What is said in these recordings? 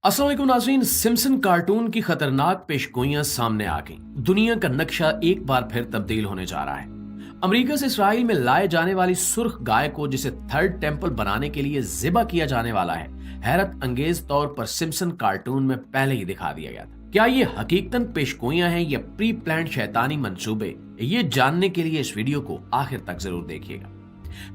अस्सलाम वालेकुम नाज़रीन, सिम्पसन कार्टून की खतरनाक पेशगोइयां सामने आ गईं। दुनिया का नक्शा एक बार फिर तब्दील होने जा रहा है। अमेरिका से इसराइल में लाए जाने वाली सुर्ख गाय को जिसे थर्ड टेम्पल बनाने के लिए ज़िबा किया जाने वाला है, हैरत अंगेज तौर पर सिम्पसन कार्टून में पहले ही दिखा दिया गया था। क्या ये हकीकतन पेशगोइयां हैं या प्री प्लान्ड शैतानी मंसूबे? ये जानने के लिए इस वीडियो को आखिर तक जरूर देखिएगा।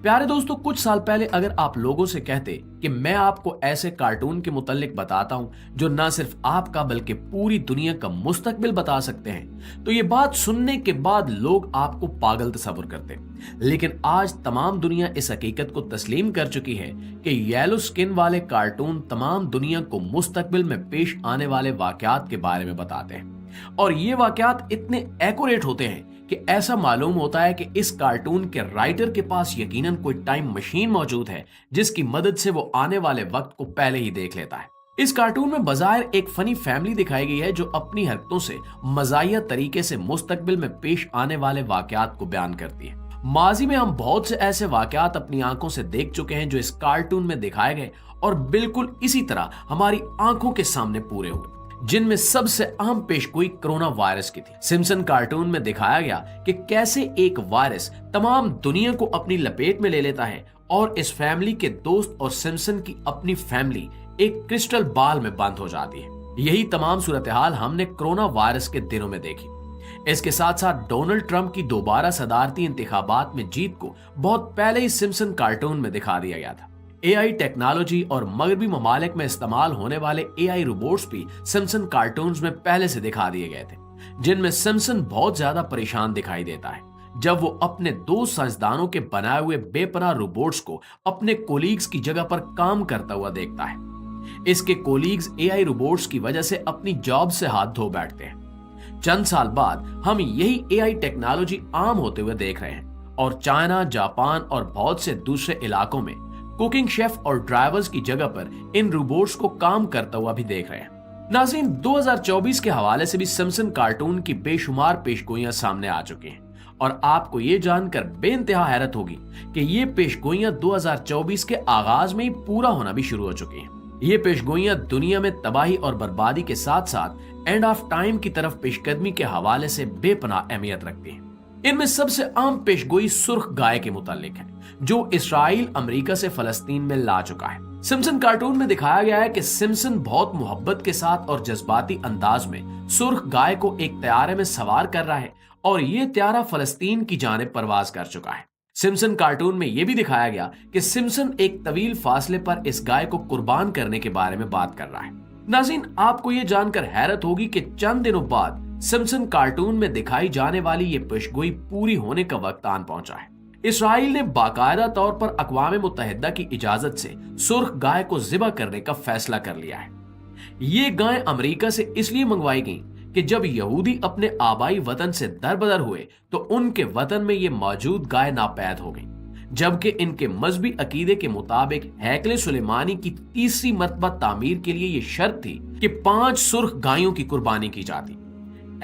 प्यारे दोस्तों, कुछ साल पहले अगर आप लोगों से कहते कि मैं आपको ऐसे कार्टून के मुतालिक बताता हूं जो न सिर्फ आपका बल्कि पूरी दुनिया का मुस्तकबिल बता सकते हैं, तो ये बात सुनने के बाद लोग आपको पागल तस्वुर करते। लेकिन आज तमाम दुनिया इस हकीकत को तस्लीम कर चुकी है कि येलो स्किन वाले कार्टून तमाम दुनिया को मुस्तकबिल में पेश आने वाले वाकयात के बारे में बताते हैं, और ये वाकयात इतने एक्यूरेट होते हैं कि ऐसा मालूम होता है कि इस कार्टून के राइटर के पास यकीनन कोई टाइम मशीन मौजूद है जिसकी मदद से वो आने वाले वक्त को पहले ही देख लेता है। इस कार्टून में बज़ाहिर एक फनी फैमिली दिखाई गई है जो अपनी हरकतों से मज़ाहिया तरीके से मुस्तकबिल में पेश आने वाले वाकयात को बयान करती है। माजी में हम बहुत से ऐसे वाकयात अपनी आंखों से देख चुके हैं जो इस कार्टून में दिखाए गए और बिल्कुल इसी तरह हमारी आंखों के सामने पूरे हुए, जिनमें सबसे अहम पेशगोई कोरोना वायरस की थी। सिम्पसन कार्टून में दिखाया गया कि कैसे एक वायरस तमाम दुनिया को अपनी लपेट में ले लेता है और इस फैमिली के दोस्त और सिम्पसन की अपनी फैमिली एक क्रिस्टल बॉल में बंद हो जाती है। यही तमाम सूरत हाल हमने कोरोना वायरस के दिनों में देखी। इसके साथ साथ डोनाल्ड ट्रंप की दोबारा सदारती इंतखाबात में जीत को बहुत पहले ही सिम्पसन कार्टून में दिखा दिया गया था। एआई टेक्नोलॉजी और मगरबी ममालिक में इस्तेमाल होने वाले एआई रोबोट्स भी सिम्पसन कार्टून्स में पहले से दिखा दिए गए थे, जिनमें सिम्पसन बहुत ज्यादा परेशान दिखाई देता है जब वो अपने दो साइंसदानों के बनाए हुए बेपनाह रोबोट्स को अपने कोलीग्स की जगह पर काम करता हुआ देखता है। इसके कोलीग्स एआई रोबोट्स की वजह से अपनी जॉब से हाथ धो बैठते हैं। चंद साल बाद हम यही एआई टेक्नोलॉजी आम होते हुए देख रहे हैं और चाइना, जापान और बहुत से दूसरे इलाकों में कुकिंग शेफ और ड्राइवर्स की जगह पर इन रोबोट्स को काम करता हुआ भी देख रहे हैं। नाज़रीन, 2024 के हवाले से भी सिम्पसन कार्टून की बेशुमार पेशगोइयां सामने आ चुकी हैं और आपको ये जानकर बेइंतहा हैरत होगी कि ये पेशगोइयां 2024 के आगाज में ही पूरा होना भी शुरू हो चुकी हैं। ये पेशगोइयां दुनिया में तबाही और बर्बादी के साथ साथ एंड ऑफ टाइम की तरफ पेशकदमी के हवाले से बेपनाह अहमियत रखती है। इनमें सबसे आम पेशगोई सुर्ख गाय के मुतालिक है जो इसराइल अमेरिका से फलस्तीन में ला चुका है। सिम्पसन कार्टून में दिखाया गया है कि सिम्पसन बहुत मोहब्बत के साथ और जज्बाती अंदाज में सुर्ख गाय को एक तैयारे में सवार कर रहा है और ये त्यारा फलस्तीन की जानिब परवाज कर चुका है। सिम्पसन कार्टून में यह भी दिखाया गया कि सिम्पसन एक तवील फासले पर इस गाय को कुर्बान करने के बारे में बात कर रहा है। नाज़रीन, आपको ये जानकर हैरत होगी कि चंद दिनों बाद सिम्पसन कार्टून में दिखाई जाने वाली ये पेशगोई पूरी होने का वक्त आन पहुंचा है। इसराइल ने बाकायदा तौर पर अक़वाम मुत्तहिदा की इजाजत से सुर्ख गाय को ज़िबा करने का फैसला कर लिया है। ये गाय अमेरिका से इसलिए मंगवाई गई कि जब यहूदी अपने आबाई वतन से दरबदर हुए तो उनके वतन में ये मौजूद गाय नापैद हो गई, जबकि इनके मजहबी अकीदे के मुताबिक हैकले सुलेमानी की तीसरी मरतबा तामीर के लिए ये शर्त थी कि 5 सुर्ख गायों की कुर्बानी की जाती,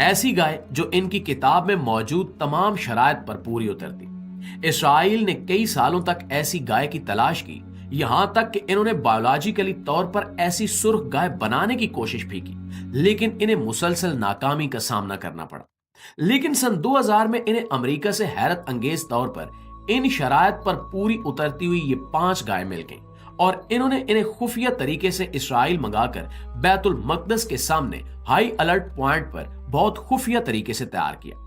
ऐसी गाय जो इनकी किताब में मौजूद तमाम शराइत पर पूरी उतरती। इसराइल ने कई सालों तक ऐसी गाय की तलाश की, यहां तक कि इन्होंने बायोलॉजिकली तौर पर ऐसी सुर्ख गाय बनाने की कोशिश भी की, लेकिन इन्हें मुसलसल नाकामी का सामना करना पड़ा। लेकिन सन 2000 में इन्हें अमेरिका से हैरत अंगेज तौर पर इन शराइत पर पूरी उतरती हुई ये 5 गाय मिल गई और इन्होंने इन्हें खुफिया तरीके से इसराइल मंगाकर बैतुल मकदस के सामने हाई अलर्ट पॉइंट पर बहुत खुफिया तरीके से तैयार किया।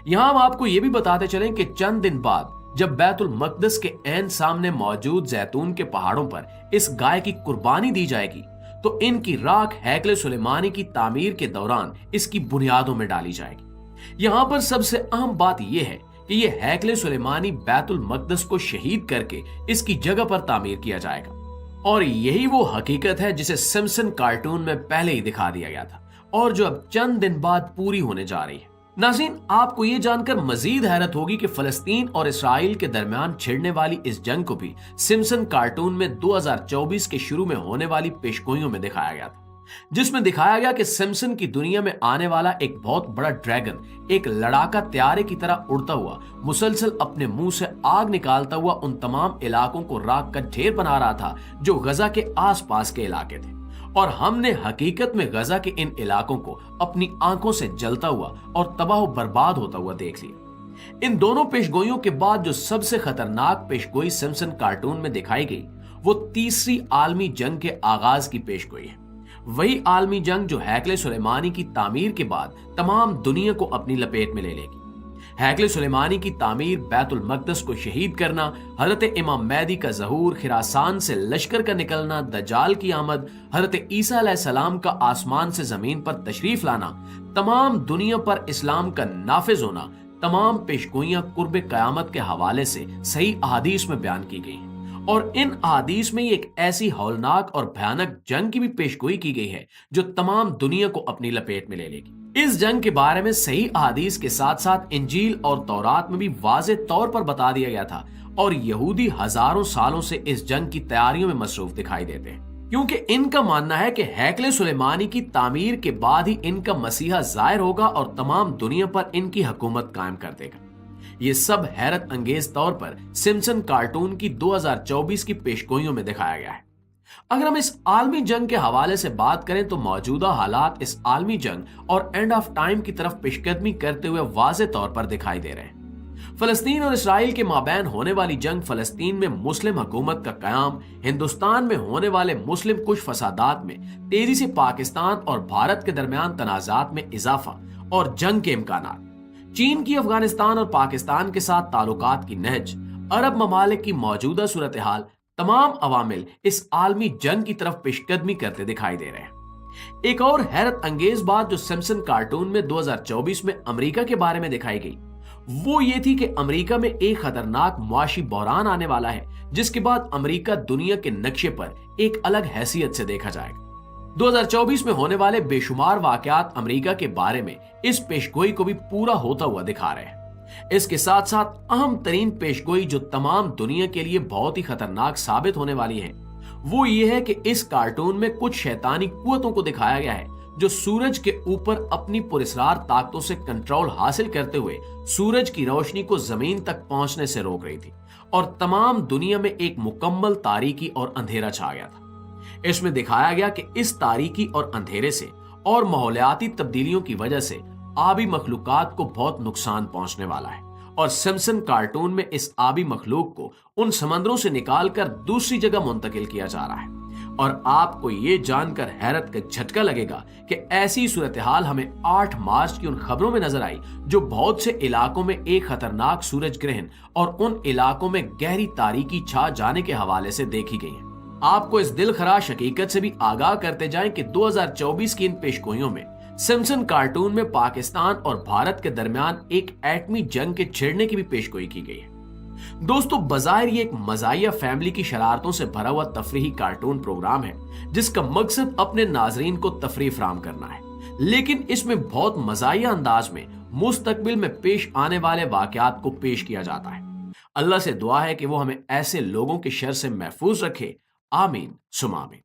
यहां हम आपको यह भी बताते चलें कि चंद दिन बाद जब बैतुल मकदस के ऐन सामने मौजूद जैतून के पहाड़ों पर इस गाय की कुर्बानी दी जाएगी तो इनकी राख हैकले सुलेमानी की तामीर के दौरान इसकी बुनियादों में डाली जाएगी। यहां पर सबसे अहम बात यह है कि यह हैकले सुलेमानी बैतुल मकदस को शहीद करके इसकी जगह पर तामीर किया जाएगा, और यही वो हकीकत है जिसे सिम्पसन कार्टून में पहले ही दिखा दिया गया था और जो अब चंद दिन बाद पूरी होने जा रही है। नाज़रीन, आपको ये जानकर मजीद हैरत होगी कि फलस्तीन और इसराइल के दरमियान छिड़ने वाली इस जंग को भी सिम्पसन कार्टून में 2024 के शुरू में होने वाली पेशगोइयों में दिखाया गया था, जिसमें दिखाया गया कि सिम्पसन की दुनिया में आने वाला एक बहुत बड़ा ड्रैगन एक लड़ाका त्यारे की तरह उड़ता हुआ मुसलसल अपने मुंह से आग निकालता हुआ उन तमाम इलाकों को राख का ढेर बना रहा था जो गजा के आसपास के इलाके थे, और हमने हकीकत में गजा के इन इलाकों को अपनी आंखों से जलता हुआ और तबाह बर्बाद होता हुआ देख लिया। इन दोनों पेशगोइयों के बाद जो सबसे खतरनाक पेशगोई सिम्पसन कार्टून में दिखाई गई वो तीसरी आलमी जंग के आगाज की पेशगोई है। वही आलमी जंग जो हैकले सुलेमानी की तामीर के बाद तमाम दुनिया को अपनी लपेट में ले लेगी। हैकले सुलेमानी की तामीर, बैतुल मक़दस को शहीद करना, हजरत इमाम महदी का ज़हूर, खिरासान से लश्कर का निकलना, दज्जाल की आमद, हजरत ईसा अलैहिस्सलाम का आसमान से जमीन पर तशरीफ लाना, तमाम दुनिया पर इस्लाम का नाफिज होना, तमाम पेशगोइयां कुर्ब क़यामत के हवाले से सही अहादीस में बयान की गई हैं। और इन अहादीस में एक ऐसी हौलनाक और भयानक जंग की भी पेशगोई की गई है जो तमाम दुनिया को अपनी लपेट में ले लेगी। इस जंग के बारे में सही अहादीस के साथ साथ इंजील और तौरात में भी वाज़े तौर पर बता दिया गया था, और यहूदी हजारों सालों से इस जंग की तैयारियों में मसरूफ दिखाई देते हैं, क्योंकि इनका मानना है कि हैकले सुलेमानी की तामीर के बाद ही इनका मसीहा जाहिर होगा और तमाम दुनिया पर इनकी हुकूमत कायम कर देगा। ये सब हैरत अंगेज तौर पर सिम्पसन कार्टून की 2024 की पेशगोइयों में दिखाया गया है। अगर हम इस आलमी जंग के हवाले से बात करें तो मौजूदा हालात इस आलमी जंग और एंड ऑफ टाइम की तरफ पेशकदमी करते हुए वाज़े तौर पर दिखाई दे रहे हैं। फलस्तीन और इसराइल के माबैन होने वाली जंग, फलस्तीन में मुस्लिम हुकूमत का कयाम, हिंदुस्तान में होने वाले मुस्लिम कुश फसादात में तेजी से पाकिस्तान और भारत के दरमियान तनाजात में इजाफा और जंग के इम्कानात, चीन की अफगानिस्तान और पाकिस्तान के साथ ताल्लुकात की नहज, अरब ममालिक की मौजूदा सूरत हाल, तमाम अवामिल इस आलमी जंग की तरफ पेशकदमी करते दिखाई दे रहे हैं। एक और हैरत अंगेज बात जो सिम्पसन कार्टून में 2024 में अमेरिका के बारे में दिखाई गई वो ये थी कि अमेरिका में एक खतरनाक मुआशी बहरान आने वाला है, जिसके बाद अमेरिका दुनिया के नक्शे पर एक अलग हैसियत से देखा जाएगा। 2024 में होने वाले बेशुमार वाकयात अमेरिका के बारे में इस पेशगोई को भी पूरा होता हुआ दिखा रहे हैं। इसके साथ साथ अहम तरीन पेशगोई जो तमाम दुनिया के लिए बहुत ही खतरनाक साबित होने वाली है वो ये है कि इस कार्टून में कुछ शैतानी कुव्वतों को दिखाया गया है जो सूरज के ऊपर अपनी पुरस्कार ताकतों से कंट्रोल हासिल करते हुए सूरज की रोशनी को जमीन तक पहुंचने से रोक रही थी, और तमाम दुनिया में एक मुकम्मल तारीकी और अंधेरा छा गया था। इसमें दिखाया गया कि इस तारीकी और अंधेरे से और माहौलियाती तब्दीलियों की वजह से आबी मखलूकात को बहुत नुकसान पहुंचने वाला है, और सिम्पसन कार्टून में इस आबी मखलूक को उन समंदरों से निकालकर दूसरी जगह मुंतकिल किया जा रहा है। और आपको ये जानकर हैरत का झटका लगेगा कि ऐसी सूरत हाल हमें 8 मार्च की उन खबरों में नजर आई जो बहुत से इलाकों में एक खतरनाक सूरज ग्रहण और उन इलाकों में गहरी तारीकी छा जाने के हवाले से देखी गई है। आपको इस दिलखराश हकीकत से भी आगाह करते जाएं कि 2024 की इन पेशगोइयों में सिम्पसन कार्टून में पाकिस्तान और भारत के दरमियान एक एटमी जंग के छिड़ने की भी पेशगोई की गई है। दोस्तों, बज़ाहिर ये एक मज़ाहिया फैमिली की शरारतों से भरा हुआ तफरीही कार्टून प्रोग्राम है जिसका मकसद अपने नाजरीन को तफरीह फराहम करना है, लेकिन इसमें बहुत मज़ाहिया अंदाज में मुस्तकबिल में पेश आने वाले वाकयात को पेश किया जाता है। अल्लाह से दुआ है कि वो हमें ऐसे लोगों के शर से महफूज रखे। आमीन सुमा आमीन।